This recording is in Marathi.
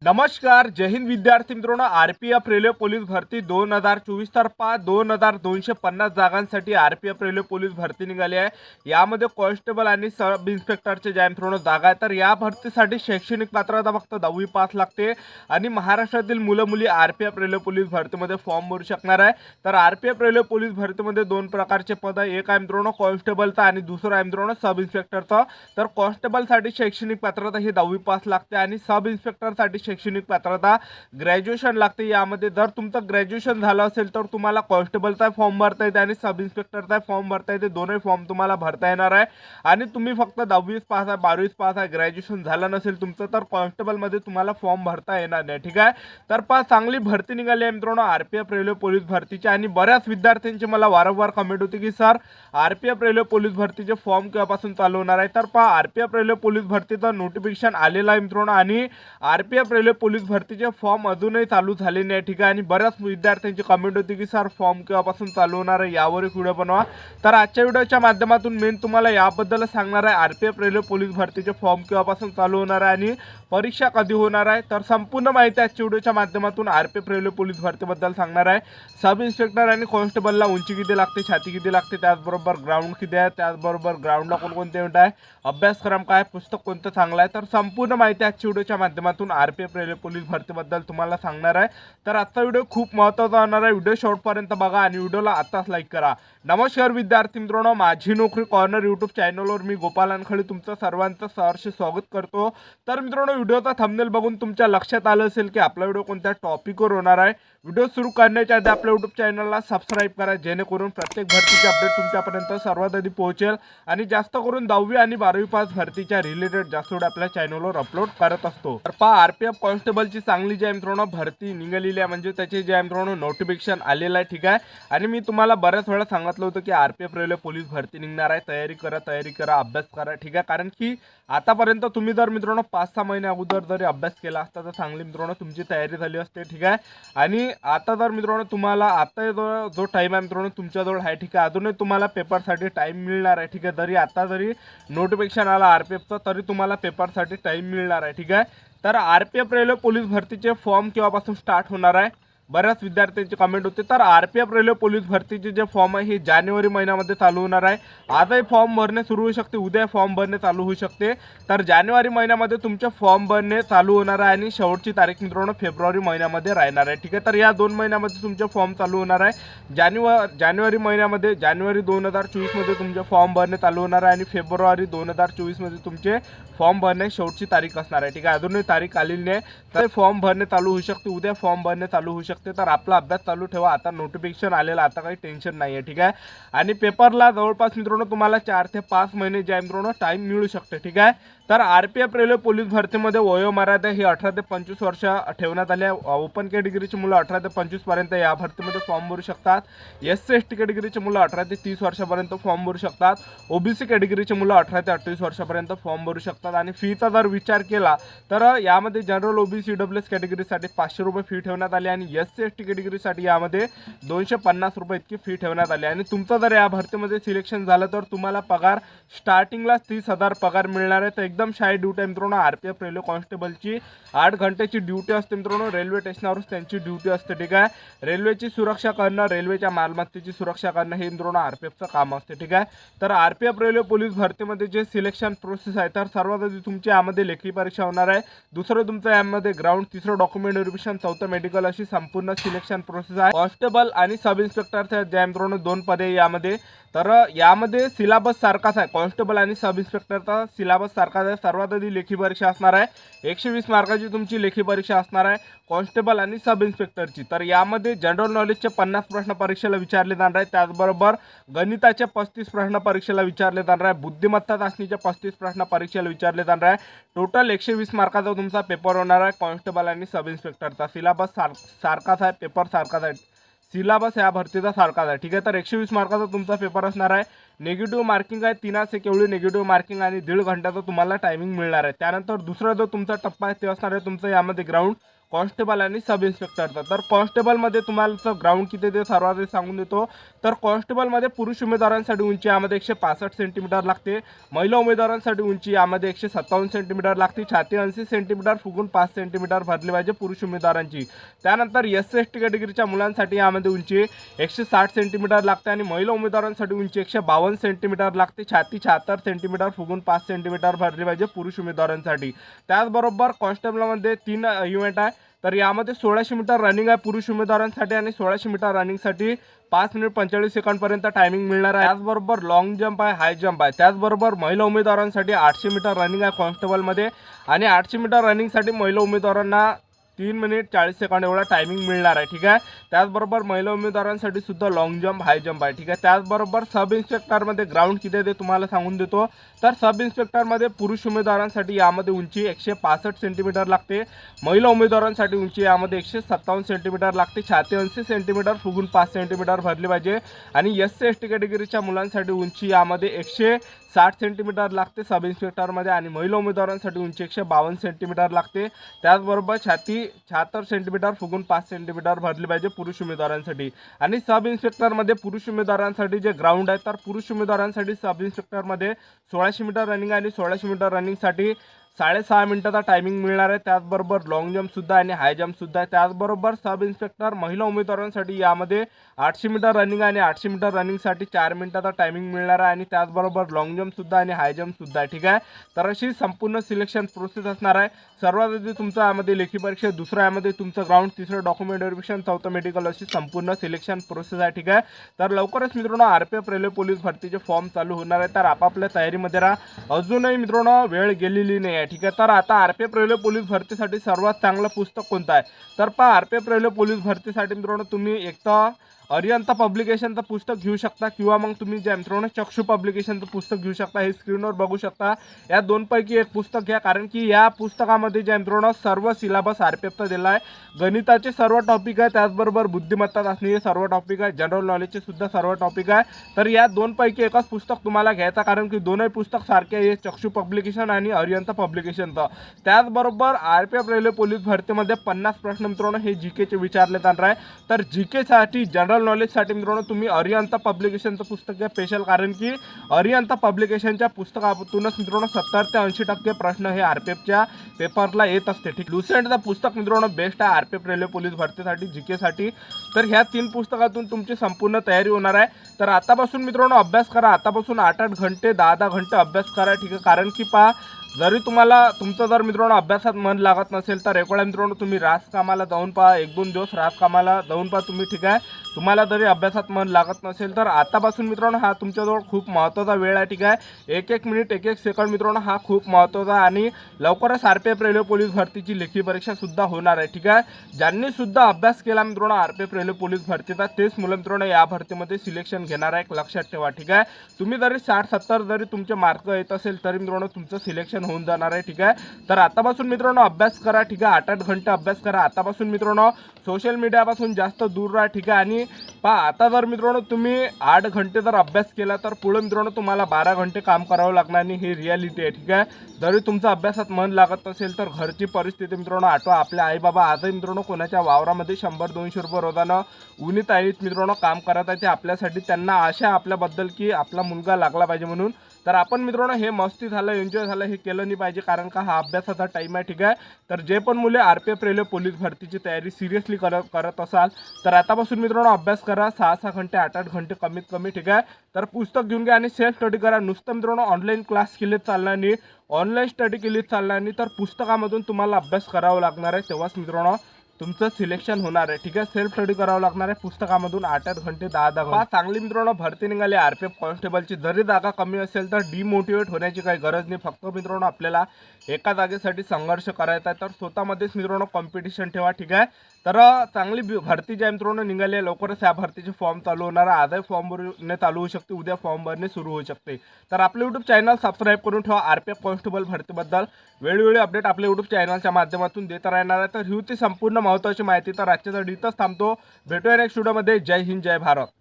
नमस्कार, जय हिंद विद्यार्थी मित्रांनो. आरपीएफ रेल्वे पोलीस भरती 2024 तर्फा 2250 जागांसाठी आरपीएफ रेल्वे पोलीस भरती निघाली आहे. यामध्ये कॉन्स्टेबल आणि सब इन्स्पेक्टरचे ज्या मित्रांनो जागा आहेत, तर या भरतीसाठी शैक्षणिक पात्रता फक्त 10वी पास लागते आणि महाराष्ट्रातील मुलं मुली आरपीएफ रेल्वे पोलीस भरतीमध्ये फॉर्म भरू शकणार आहे. तर आरपीएफ रेल्वे पोलीस भरतीमध्ये दोन प्रकारचे पद आहे. एक आहे मित्रांनो कॉन्स्टेबलचा आणि दुसरा आहे मित्रांनो सब इन्स्पेक्टरचा. तर कॉन्स्टेबलसाठी शैक्षणिक पात्रता ही 10वी पास लागते आणि सब इन्स्पेक्टरसाठी शैक्षणिक पात्रता ग्रॅज्युएशन लागते. यामध्ये जर तुमचं ग्रॅज्युएशन झालं असेल तर तुम्हाला कॉन्स्टेबलचा फॉर्म भरता येते आणि सब इन्स्पेक्टरचा फॉर्म भरता येते. दोन्ही फॉर्म तुम्हाला भरता येणार आहे आणि तुम्ही फक्त 10वी पास आहे, 12वी पास आहे, ग्रॅज्युएशन झालं नसेल तुमचं तर कॉन्स्टेबलमध्ये तुम्हाला फॉर्म भरता येणार नाही. ठीक आहे. तर चांगली भरती निघाली आहे मित्रांनो आरपीएफ रेल्वे पोलीस भरतीची. आणि बऱ्याच विद्यार्थ्यांची मला वारंवार कमेंट होती की सर आरपीएफ रेल्वे पोलीस भरतीचे फॉर्म केव्हापासून चालू होणार आहे. तर आरपीएफ रेल्वे पोलीस भरतीचं नोटिफिकेशन आलेलं आहे मित्रांनो आणि आरपीएफ रेल्वे पोलीस भरतीचे फॉर्म अजूनही चालू झाले नाही. ठीक आहे. आणि बऱ्याच विद्यार्थ्यांची कमेंट होती की सर फॉर्म केव्हापासून चालू होणार आहे, यावर एक व्हिडिओ बनवा. तर आजच्या व्हिडिओच्या माध्यमातून मेन तुम्हाला याबद्दल सांगणार आहे आरपीएफ रेल्वे पोलीस भरतीचे फॉर्म केव्हापासून चालू होणार आहे आणि परीक्षा कधी होणार आहे. तर संपूर्ण माहिती आजच्या व्हिडिओच्या माध्यमातून आरपीएफ रेल्वे पोलीस भरतीबद्दल सांगणार आहे. सब इन्स्पेक्टर आणि कॉन्स्टेबलला उंची किती लागते, छाती किती लागते, त्याचबरोबर ग्राउंड किती आहे, त्याचबरोबर ग्राउंडला कोणकोणते इव्हेंट आहे, अभ्यासक्रम काय, पुस्तक कोणतं चांगलं आहे. तर संपूर्ण माहिती आजच्या व्हिडिओच्या माध्यमातून आरपीएफ रेल्वे पोलीस भरतीबद्दल तुम्हाला सांगणार आहे. तर आजचा व्हिडिओ खूप महत्त्वाचा होणार आहे. व्हिडिओ शेवटपर्यंत बघा आणि व्हिडिओला आताच लाईक करा. नमस्कार विद्यार्थी मित्रांनो, माझी नोकरी कॉर्नर यूट्यूब चॅनलवर मी गोपाल अनखळे तुमचं सर्वांचं सहर्ष स्वागत करतो. तर मित्रांनो, व्हिडिओचा थंबनेल बघून तुमच्या लक्षात आलं असेल की आपला व्हिडिओ कोणत्या टॉपिकवर होणार आहे. व्हिडिओ सुरू करण्याच्या आधी आपल्या यूट्यूब चॅनलला सबस्क्राईब करा, जेणेकरून प्रत्येक भरतीची अपडेट तुमच्यापर्यंत सर्वात आधी पोहोचेल आणि जास्त करून 10वी आणि 12वी पास भरतीच्या रिलेटेड जास्त व्हिडिओ आपल्या चॅनलवर अपलोड करत असतो. तर आरपीएफ कॉन्स्टेबलची चांगली जी आहे मित्रांनो भरती निघालेली आहे, म्हणजे त्याचे जे आहे मित्रांनो नोटिफिकेशन आलेलं आहे. ठीक आहे. आणि मी तुम्हाला बऱ्याच वेळा सांगितलं होतं की आरपीएफ रेल्वे पोलीस भरती निघणार आहे, तयारी करा, अभ्यास करा. ठीक आहे. कारण की आतापर्यंत तुम्ही जर मित्रांनो 5-6 महिने अगोदर जरी अभ्यास केला असता तर चांगली मित्रांनो तुमची तयारी झाली असते. ठीक आहे. आणि आता जर मित्रांनो तुम्हाला आता जो टाईम आहे मित्रांनो तुमच्याजवळ आहे. ठीक आहे. अजूनही तुम्हाला पेपरसाठी टाईम मिळणार आहे. ठीक आहे. जरी नोटिफिकेशन आला आरपीएफचं तरी तुम्हाला पेपरसाठी टाईम मिळणार आहे. ठीक आहे. तर आरपीएफ रेल्वे पोलीस भरतीचे फॉर्म केव्हापासून स्टार्ट होणार आहे, बऱ्याच विद्यार्थ्यांची कमेंट होते. तर आरपीएफ रेल्वे पोलीस भरतीचे जे फॉर्म आहे हे जानेवारी महिन्यामध्ये चालू होणार आहे. आजही फॉर्म भरणे सुरू होऊ शकते, उद्या फॉर्म भरणे चालू होऊ शकते. तर जानेवारी महिन्यामध्ये तुमचे फॉर्म भरणे चालू होणार आहे आणि शेवटची तारीख मित्रांनो फेब्रुवारी महिन्यामध्ये राहणार आहे. ठीक आहे. तर या 2 महिन्यामध्ये तुमचे फॉर्म चालू होणार आहे. जानेवारी महिन्यामध्ये जानेवारी 2024 मध्ये तुमचे फॉर्म भरणे चालू होणार आहे आणि फेब्रुवारी 2024 मध्ये तुमचे फॉर्म भरणे शेवटची तारीख असणार आहे. ठीक आहे. अजूनही तारीख आलेली नाही. तर फॉर्म भरणे चालू होऊ शकते, उद्या फॉर्म भरणे चालू होऊ शकते. तर आपला अभ्यास चालू ठेवा. आता नोटिफिकेशन आलेलं, आता काही टेन्शन नाही आहे. ठीक आहे. आणि पेपरला जवळपास मित्रांनो तुम्हाला 4 ते 5 महिने जे आहे मित्रांनो टाईम मिळू शकते. ठीक आहे. तर आरपीएफ रेल्वे पोलीस भरतीमध्ये वयोमर्यादा ही 18 ते 25 वर्ष ठेवण्यात आली आहे. ओपन कॅटेगरीची मुलं 18 ते 25 पर्यंत या भरतीमध्ये फॉर्म भरू शकतात. एससी एसटी कॅटेगरीची मुलं 18 ते 30 वर्षापर्यंत फॉर्म भरू शकतात. ओबीसी कॅटेगरीची मुलं 18 ते 28 वर्षापर्यंत फॉर्म भरू शकतात. आणि फीचा जर विचार केला तर यामध्ये जनरल ओबीसी डब्ल्यूएस कॅटेगरीसाठी 500 रुपये फी ठेवण्यात आली आणि एससी एसटी कॅटेगरीसाठी यामध्ये 250 रुपये इतकी फी ठेवण्यात आली. आणि तुमचं जर या भरतीमध्ये सिलेक्शन झालं तर तुम्हाला पगार स्टार्टिंगला 30,000 पगार मिळणार आहे. तर एकदम शाही ड्युटी आहे मित्रांनो आरपीएफ रेल्वे कॉन्स्टेबलची. 8 घंटेची ड्युटी असते मित्रांनो. रेल्वे स्टेशनवरच त्यांची ड्युटी असते. ठीक आहे. रेल्वेची सुरक्षा करणं, रेल्वेच्या मालमत्तेची सुरक्षा करणं हे मित्रांनो आरपीएफचं काम असते. ठीक आहे. तर आरपीएफ रेल्वे पोलीस भरतीमध्ये जे सिलेक्शन प्रोसेस आहे तर सर्वात आधी तुमची यामध्ये लेखी परीक्षा होणार आहे. दुसरं तुमचं यामध्ये ग्राउंड, तिसरं डॉक्युमेंट व्हेरिफिकेशन, चौथं मेडिकल, अशी संपूर्ण सिलेक्शन प्रोसेस आहे. कॉन्स्टेबल आणि सब इन्स्पेक्टरच्या जे मित्रांनो 2 पदे यामध्ये. तर यामध्ये सिलेबस सारखाच आहे. कॉन्स्टेबल आणि सब इन्स्पेक्टरचा सिलेबस सारखाच आहे. सर्वात आधी लेखी परीक्षा असणार आहे. 120 मार्काची तुमची लेखी परीक्षा असणार आहे कॉन्स्टेबल आणि सब इन्स्पेक्टरची. तर यामध्ये जनरल नॉलेजचे 50 प्रश्न परीक्षेला विचारले जाणार आहे. त्याचबरोबर गणिताचे 35 प्रश्न परीक्षेला विचारले जाणार आहे. बुद्धिमत्ता चाचणीचे 35 प्रश्न परीक्षेला विचारले जाणार आहे. टोटल 120 मार्काचा तुमचा पेपर होणार आहे कॉन्स्टेबल आणि सब इन्स्पेक्टरचा. सिलेबस सारखाच आहे, पेपर सारखाच आहे, सिलेबस या भरतीचा सारखाच आहे. ठीक आहे. तर 120 मार्काचा तुमचा पेपर असणार आहे. नेगेटिव्ह मार्किंग आहे 3 एवढी नेगेटिव्ह मार्किंग आणि 1.5 घंट्याचा तुम्हाला टायमिंग मिळणार आहे. त्यानंतर दुसरा जो तुमचा टप्पा आहे ते असणार आहे तुमचं यामध्ये ग्राउंड. कॉन्स्टेबल आणि सब इन्स्पेक्टरचा। तर कॉन्स्टेबलमध्ये तुम्हाला ग्राउंड किती ते सर्वात आधी सांगून देतो। तर कॉन्स्टेबलमध्ये पुरुष उमेदवारांसाठी उंची यामध्ये 165 सेंटीमीटर लागते, महिला उमेदवारांसाठी उंची यामध्ये 157 सेंटीमीटर लागते, छाती 80 सेंटीमीटर फुगून 5 सेंटीमीटर भरली पाहिजे पुरुष उमेदवारांची। त्यानंतर SC/ST कॅटेगरीच्या मुलांसाठी यामध्ये उंची 160 सेंटीमीटर लागते आणि महिला उमेदवारांसाठी उंची 152 सेंटीमीटर लागते, छाती 76 सेंटीमीटर फुगून 5 सेंटीमीटर भरली पाहिजे पुरुष उमेदवारांसाठी। त्याचबरोबर कॉन्स्टेबलमध्ये 3 इव्हेंट आहे। तर यामध्ये 1600 मीटर रनिंग आहे पुरुष उमेदवारांसाठी आणि 1600 मीटर रनिंगसाठी 5 मिनिट 45 सेकंडपर्यंत टायमिंग मिळणार आहे। त्याचबरोबर लॉंग जंप आहे, हाय जंप आहे। त्याचबरोबर महिला उमेदवारांसाठी 800 मीटर रनिंग आहे कॉन्स्टेबलमध्ये आणि 800 मीटर रनिंगसाठी महिला उमेदवारांना 3 मिनिट 40 सेकंड एवढा टायमिंग मिळणार आहे, ठीक आहे। त्याचबरोबर महिला उमेदवारांसाठी सुद्धा लॉंग जंप, हाय जंप आहे, ठीक आहे। त्याचबरोबर सब इन्स्पेक्टरमध्ये ग्राउंड किती आहे ते तुम्हाला सांगून देतो। तर सब इन्स्पेक्टरमध्ये पुरुष उमेदवारांसाठी यामध्ये उंची 165 सेंटीमीटर लागते, महिला उमेदवारांसाठी उंची यामध्ये 157 सेंटीमीटर लागते, छाती 80 सेंटीमीटर फुगून 5 सेंटीमीटर भरली पाहिजे आणि SC/ST कॅटेगरीच्या मुलांसाठी उंची यामध्ये 160 सेंटीमीटर लागते सब इन्स्पेक्टरमध्ये आणि महिला उमेदवारांसाठी उंची 152 सेंटीमीटर लागते। त्याचबरोबर छाती 76 सेंटीमीटर फुगून 5 सेंटीमीटर भरली पाहिजे पुरुष उमेदवारांसाठी। आणि सब इन्स्पेक्टरमध्ये पुरुष उमेदवारांसाठी जे ग्राउंड आहे तर पुरुष उमेदवारांसाठी सब इन्स्पेक्टरमध्ये 1600 मीटर रनिंग आणि 1600 मीटर रनिंगसाठी 6.5 मिनिटाचा टायमिंग मिळणार आहे। त्याचबरोबर लॉंग जंपसुद्धा आणि हाय जंपसुद्धा आहे। त्याचबरोबर सब इन्स्पेक्टर महिला उमेदवारांसाठी यामध्ये 800 मीटर रनिंग आणि 800 मीटर रनिंगसाठी 4 मिनिटाचा टायमिंग मिळणार आहे आणि त्याचबरोबर लॉंग जंपसुद्धा आणि हाय जंपसुद्धा आहे, ठीक आहे। तर अशी संपूर्ण सिलेक्शन प्रोसेस असणार आहे। सर्वात आधी तुमचं यामध्ये लेखी परीक्षा, दुसरं यामध्ये तुमचं ग्राउंड, तिसरं डॉक्युमेंट व्हेरिफिकेशन, चौथं मेडिकल, अशी संपूर्ण सिलेक्शन प्रोसेस आहे, ठीक आहे। तर लवकरच मित्रांनो RPF रेल्वे पोलीस भरतीचे फॉर्म चालू होणार आहे, तर आपापल्या तयारीमध्ये राहा। अजूनही मित्रांनो वेळ गेलेली नाही आहे, ठीक आहे। तर आता RPF रेल्वे पोलीस भरतीसाठी सर्वात चांगलं पुस्तक कोणतं आहे तर पहा, RPF रेल्वे पोलीस भरतीसाठी मित्रांनो तुम्ही एक तर अरिहंत पब्लिकेशनचं पुस्तक घेऊ शकता किंवा मग तुम्ही जे मित्रांनो चक्षु पब्लिकेशनचं पुस्तक घेऊ शकता। हे स्क्रीनवर बघू शकता, या दोनपैकी एक पुस्तक घ्या, कारण की या पुस्तकामध्ये जे मित्रांनो सर्व सिलेबस RPFचा दिला आहे। गणिताचे सर्व टॉपिक आहे, त्याचबरोबर बुद्धिमत्ता चाचणी हे सर्व टॉपिक आहे, जनरल नॉलेजचे सुद्धा सर्व टॉपिक आहे। तर या दोनपैकी एकच पुस्तक तुम्हाला घ्यायचं, कारण की दोनही पुस्तक सारखे आहे, चक्षु पब्लिकेशन आणि अरिहंत पब्लिकेशनचं। त्याचबरोबर RPF रेल्वे पोलीस भरतीमध्ये 50 प्रश्न मित्रांनो हे जीकेचे विचारले जाणार आहे। तर जीकेसाठी जनरल नॉलेजसाठी मित्रांनो तुम्ही अरिहंत पब्लिकेशनचं पुस्तक घ्या स्पेशल, कारण की अरिहंत पब्लिकेशनच्या पुस्तकातूनच मित्रांनो 70 ते 80% प्रश्न हे RPFच्या पेपरला येत असते, ठीक। लुसेंटचं पुस्तक मित्रांनो बेस्ट आहे RPF रेल्वे पोलीस भरतीसाठी, जीकेसाठी। तर ह्या 3 पुस्तकातून तुमची संपूर्ण तयारी होणार आहे। तर आतापासून मित्रांनो अभ्यास करा, आतापासून 8-8 घंटे 10-10 घंटे अभ्यास करा, ठीक आहे। कारण की पहा, जरी तुम्हाला तुमचं जर मित्रांनो अभ्यासात मन लागत नसेल तर एक वेळा मित्रांनो तुम्ही रास कामाला जाऊन पहा, 1-2 दिवस रास कामाला जाऊन पहा तुम्ही, ठीक आहे। तुम्हाला जरी अभ्यासात मन लागत नसेल तर आतापासून मित्रांनो हा तुमच्याजवळ खूप महत्त्वाचा वेळ आहे, ठीक आहे। 1-1 मिनिट 1-1 सेकंड मित्रांनो हा खूप महत्त्वाचा, आणि लवकरच RPF रेल्वे पोलीस भरतीची लेखी परीक्षा सुद्धा होणार आहे, ठीक आहे। ज्यांनी सुद्धा अभ्यास केला मित्रांनो RPF रेल्वे पोलीस भरतीचा तेच मुलं मित्रांनो या भरतीमध्ये सिलेक्शन घेणार आहे, लक्षात ठेवा, ठीक आहे। तुम्ही जरी 60-70 जरी तुमचे मार्क येत असेल तरी मित्रांनो तुमचं सिलेक्शन होऊन जाणार आहे, ठीक आहे। तर आतापासून मित्रांनो अभ्यास करा, ठीक आहे। 8-8 घंटे अभ्यास करा आतापासून मित्रांनो, सोशल मीडियापासून जास्त दूर राहा, ठीक आहे। आणि पहा, आता जर मित्रांनो तुम्ही 8 घंटे जर अभ्यास केला तर पुढे मित्रांनो तुम्हाला 12 घंटे काम करावं लागणार नाही, ही रियालिटी आहे, ठीक आहे। जरी तुमचं अभ्यासात मन लागत नसेल तर घरची परिस्थिती मित्रांनो आठवा, आपले आई बाबा आजही मित्रांनो कोणाच्या वावरामध्ये 100-200 रुपये रोजानं उन्हीत आहेत मित्रांनो काम करत आहे, ते आपल्यासाठी त्यांना आशा आपल्याबद्दल की आपला मुलगा लागला पाहिजे म्हणून। तर आपण मित्रांनो हे मस्ती झालं, एन्जॉय झालं, हे केलं नाही पाहिजे, कारण का हा अभ्यासाचा टाईम आहे, ठीक आहे। तर जे पण मुले RPF रेल्वे पोलीस भरतीची तयारी सिरियसली करत असाल तर आतापासून मित्रांनो अभ्यास करा, 6-6 घंटे 8-8 घंटे कमीत कमी, ठीक आहे। तर पुस्तक घेऊन घ्या आणि सेल्फ स्टडी करा। नुसतं मित्रांनो ऑनलाईन क्लास केलेच चालणार नाही, ऑनलाईन स्टडी केलीच चालणार नाही, तर पुस्तकामधून तुम्हाला अभ्यास करावा लागणार आहे, तेव्हाच मित्रांनो तुमचं सिलेक्शन होणार आहे, ठीक आहे। सेल्फ स्टडी करावं लागणार आहे पुस्तकामधून 8-8 घंटे 10-10 घंटे। चांगली मित्रांनो भरती निघाली RPF कॉन्स्टेबलची। जरी जागा कमी असेल तर डिमोटिवेट होण्याची काही गरज नाही, फक्त मित्रांनो आपल्याला एका जागेसाठी संघर्ष करायचा आहे, तर स्वतःमध्येच मित्रांनो कॉम्पिटिशन ठेवा, ठीक आहे। तर चांगली भरती जी आहे मित्रांनो निघाली आहे, लवकरच या भरतीचे फॉर्म चालू होणार आहे। आजही फॉर्म भरणे चालू होऊ शकते, उद्या फॉर्म भरणे सुरू होऊ शकते। तर आपले यूट्यूब चॅनल सबस्क्राईब करून ठेवा। RPF कॉन्स्टेबल भरतीबद्दल वेळोवेळी अपडेट आपल्या यूट्यूब चॅनलच्या माध्यमातून देत राहणार आहे। तर ही होती संपूर्ण महत्त्वाची माहिती। तर आजच्या इथंच थांबतो, भेटूया नेक्स्ट व्हिडिओमध्ये। जय हिंद, जय भारत।